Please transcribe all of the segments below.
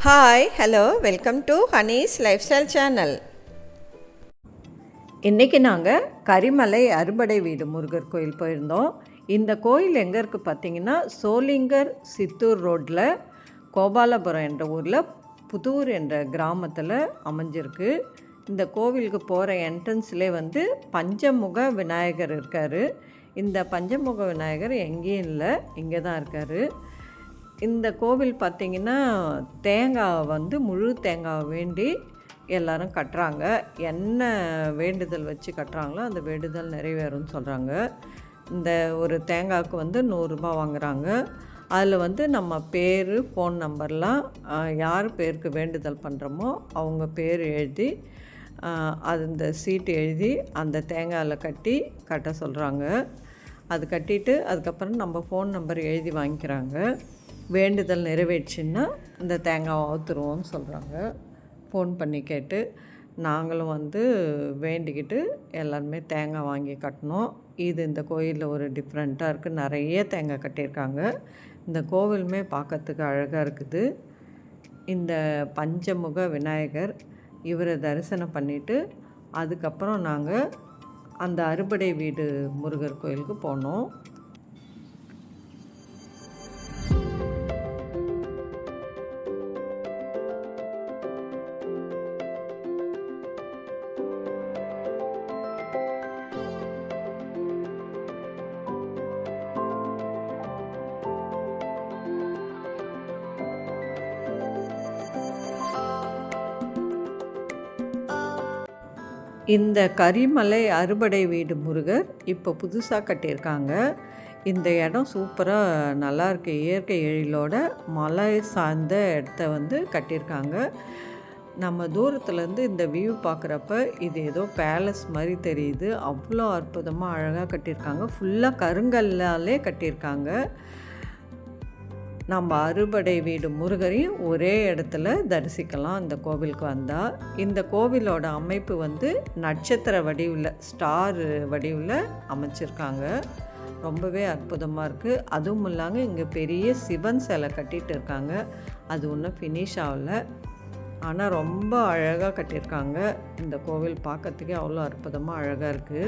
Hi hello welcome to Honey's life style channel. இன்றைக்கி நாங்கள் கரிமலை அறுபடை வீடு முருகர் கோயில் போயிருந்தோம். இந்த கோயில் எங்கே இருக்குது பார்த்திங்கன்னா, சோளிங்கர் சித்தூர் ரோட்டில் கோபாலபுரம் என்ற ஊரில் புதூர் என்ற கிராமத்தில் அமைஞ்சிருக்கு. இந்த கோவிலுக்கு போகிற என்ட்ரன்ஸ்லேயே பஞ்சமுக விநாயகர் இருக்கார். இந்த பஞ்சமுக விநாயகர் எங்கேயும் இல்லை, இங்கே தான் இருக்கார். இந்த கோவில் பார்த்திங்கன்னா தேங்காய் முழு தேங்காய் வேண்டி எல்லோரும் கட்டுறாங்க. என்ன வேண்டுதல் வச்சு கட்டுறாங்களோ அந்த வேண்டுதல் நிறைவேறும்னு சொல்கிறாங்க. இந்த ஒரு தேங்காய்க்கு 100 ரூபாய் வாங்குகிறாங்க. அதில் நம்ம பேர், ஃபோன் நம்பர்லாம் யார் பேருக்கு வேண்டுதல் பண்ணுறோமோ அவங்க பேர் எழுதி அந்த சீட்டு எழுதி அந்த தேங்காயில் கட்ட சொல்கிறாங்க. அது கட்டிட்டு அதுக்கப்புறம் நம்ம ஃபோன் நம்பர் எழுதி வாங்கிக்கிறாங்க. வேண்டுதல் நிறைவேற்றுன்னா இந்த தேங்காவை அவுத்துருவோம்னு சொல்கிறாங்க. ஃபோன் பண்ணி கேட்டு நாங்களும் வேண்டிக்கிட்டு எல்லாருமே தேங்காய் வாங்கி கட்டினோம். இது இந்த கோயிலில் ஒரு டிஃப்ரெண்ட்டாக இருக்குது. நிறைய தேங்காய் கட்டியிருக்காங்க. இந்த கோவிலுமே பார்க்கறதுக்கு அழகாக இருக்குது. இந்த பஞ்சமுக விநாயகர் இவரை தரிசனம் பண்ணிவிட்டு அதுக்கப்புறம் நாங்கள் அந்த அறுபடை வீடு முருகர் கோயிலுக்கு போனோம். இந்த கரிமலை அறுபடை வீடு முருகர் இப்போ புதுசாக கட்டியிருக்காங்க. இந்த இடம் சூப்பராக நல்லாயிருக்கு. இயற்கை எழிலோட மலை சார்ந்த இடத்த கட்டியிருக்காங்க. நம்ம தூரத்துலேருந்து இந்த வியூ பார்க்குறப்ப இது ஏதோ பேலஸ் மாதிரி தெரியுது. அவ்வளோ அற்புதமாக அழகாக கட்டியிருக்காங்க. ஃபுல்லாக கருங்கல்லாலே கட்டியிருக்காங்க. நம்ம அறுபடை வீடு முருகரையும் ஒரே இடத்துல தரிசிக்கலாம் இந்த கோவிலுக்கு வந்தால். இந்த கோவிலோட அமைப்பு நட்சத்திர வடிவில், ஸ்டார் வடிவில் அமைச்சிருக்காங்க. ரொம்பவே அற்புதமாக இருக்குது. அதுவும் இல்லாங்க இங்கே பெரிய சிவன் சிலை கட்டிகிட்டு இருக்காங்க. அது ஒன்றும் ஃபினிஷ் ஆகலை, ஆனால் ரொம்ப அழகாக கட்டியிருக்காங்க. இந்த கோவில் பார்க்கறதுக்கே அவ்வளோ அற்புதமாக அழகாக இருக்குது.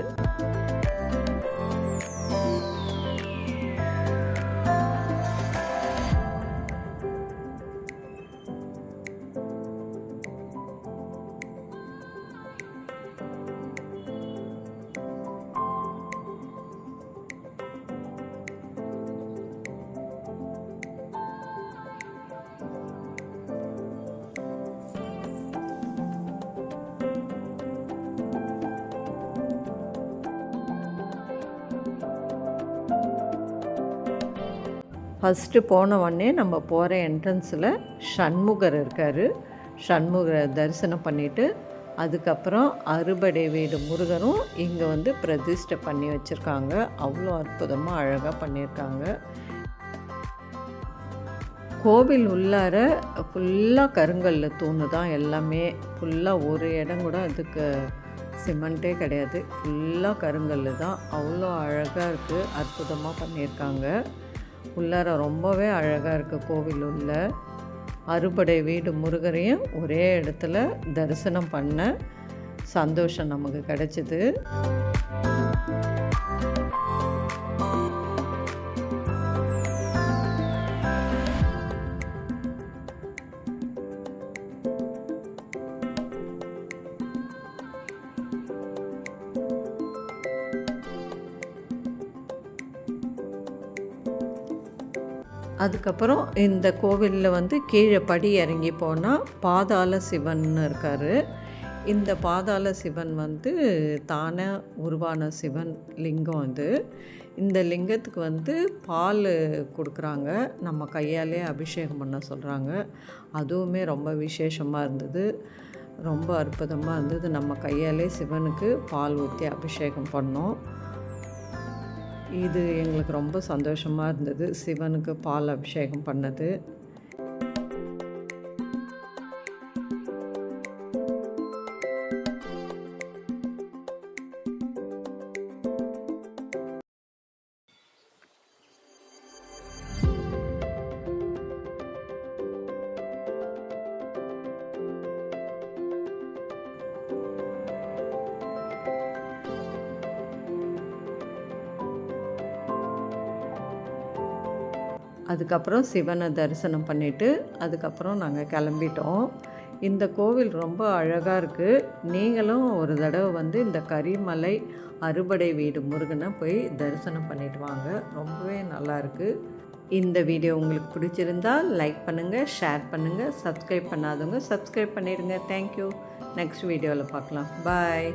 ஃபஸ்ட்டு போன உடனே நம்ம போகிற என்ட்ரன்ஸில் சண்முகர் இருக்கார். சண்முகரை தரிசனம் பண்ணிவிட்டு அதுக்கப்புறம் அறுபடை வீடு முருகரும் இங்கே பிரதிஷ்டை பண்ணி வச்சுருக்காங்க. அவ்வளோ அற்புதமாக அழகாக பண்ணியிருக்காங்க. கோவில் உள்ளார ஃபுல்லாக கருங்கல்ல தூணு தான் எல்லாமே. ஃபுல்லாக ஒரு இடம் கூட அதுக்கு சிமெண்ட்டே கிடையாது. ஃபுல்லாக கருங்கல் தான். அவ்வளோ அழகாக இருக்குது. அற்புதமாக பண்ணியிருக்காங்க. உள்ளார ரொம்பவே அழகாக இருக்குது. கோவில் உள்ள அறுபடை வீடு முருகரையும் ஒரே இடத்துல தரிசனம் பண்ண சந்தோஷம் நமக்கு கிடைச்சிது. அதுக்கப்புறம் இந்த கோவிலில் கீழே படி இறங்கி போனால் பாதாள சிவன் இருக்கார். இந்த பாதாள சிவன் தானே உருவான சிவன் லிங்கம். இந்த லிங்கத்துக்கு பால் கொடுக்குறாங்க. நம்ம கையாலே அபிஷேகம் பண்ண சொல்கிறாங்க. அதுவுமே ரொம்ப விசேஷமாக இருந்தது. ரொம்ப அற்புதமாக இருந்தது. நம்ம கையாலே சிவனுக்கு பால் ஊற்றி அபிஷேகம் பண்ணோம். இது எங்களுக்கு ரொம்ப சந்தோஷமாக இருந்தது, சிவனுக்கு பால் அபிஷேகம் பண்ணது. அதுக்கப்புறம் சிவனை தரிசனம் பண்ணிவிட்டு அதுக்கப்புறம் நாங்கள் கிளம்பிட்டோம். இந்த கோவில் ரொம்ப அழகாக இருக்குது. நீங்களும் ஒரு தடவை வந்து இந்த கரிமலை அறுபடை வீடு முருகனை போய் தரிசனம் பண்ணிட்டு வாங்க. ரொம்பவே நல்லாயிருக்கு. இந்த வீடியோ உங்களுக்கு பிடிச்சிருந்தால் லைக் பண்ணுங்கள், ஷேர் பண்ணுங்கள், சப்ஸ்கிரைப் பண்ணாதவங்க சப்ஸ்கிரைப் பண்ணிடுங்க. தேங்க்யூ. நெக்ஸ்ட் வீடியோவில் பார்க்கலாம். பாய்.